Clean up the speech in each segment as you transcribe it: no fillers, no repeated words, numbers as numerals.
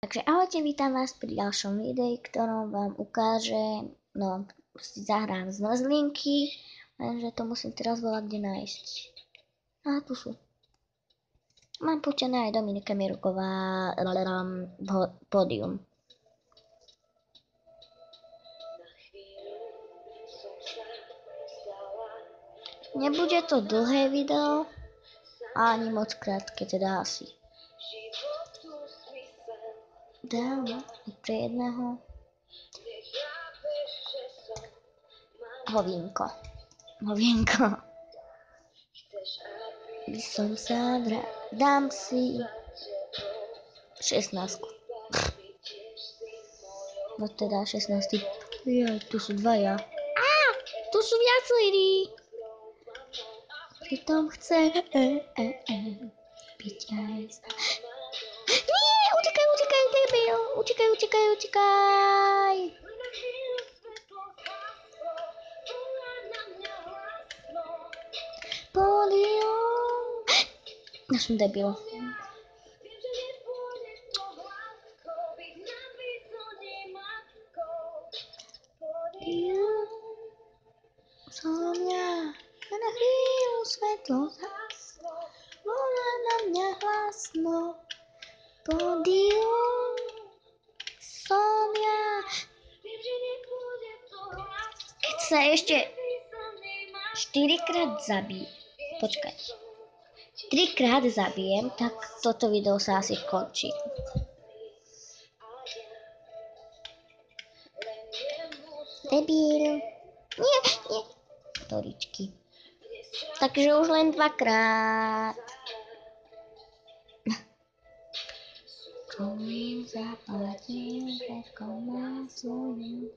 Takže ahojte, vítam vás pri ďalšom videu, ktorom vám ukážem, si zahrám zmrzlinky, lenže to musím teraz volať kde nájsť. Aha, tu sú. Mám púčené aj Dominika Miruková pódium. Nebude to dlhé video, ani moc krátke, teda asi. Dám pre jedného hovínko. By som sa dám si 16. No teda 16. Tu sú dvaja. Tu sú viacerí. Pritom chce byť aj Nie, utekaj, debil. Utekaj. Pódium. Ja som debil. Sonia, na chvíľu svetlo zhaslo, volá na mňa hlasno. Pódium, Sonia. Keď sa ešte 4-krát zabijem, 3-krát zabijem, tak toto video sa asi končí. Debil. Nie. Toričky. Takže už len 2-krát. Komu zaplatím, všetko má svoju.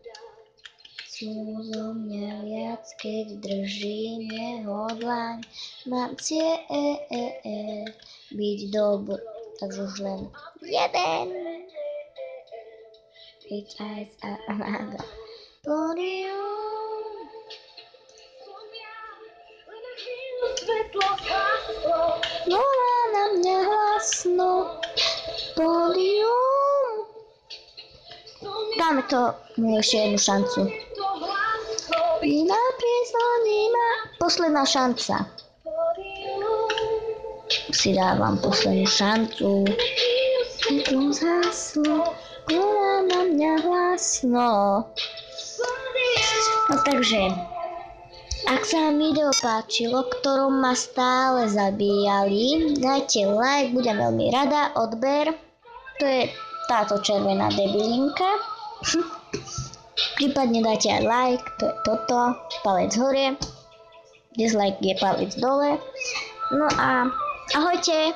Sú zo mňa viac, keď držím jeho dlaň. Mám cieľ byť dobrý, takže už len jeden. Byť aj sa vláda. Pódium. Volá na mňa hlasno. Pódium. Dáme to mu ešte jednu šancu. Posledná šanca. Si dávam poslednú šancu. Svetlo zhaslo, volá na mňa hlasno. No takže, ak sa vám video páčilo, ktorom ma stále zabíjali, dajte like, budem veľmi rada, odber. To je táto červená debilinka. Prípadne dajte aj like, to je toto, palec hore, dislike je palec dole. No a ahojte.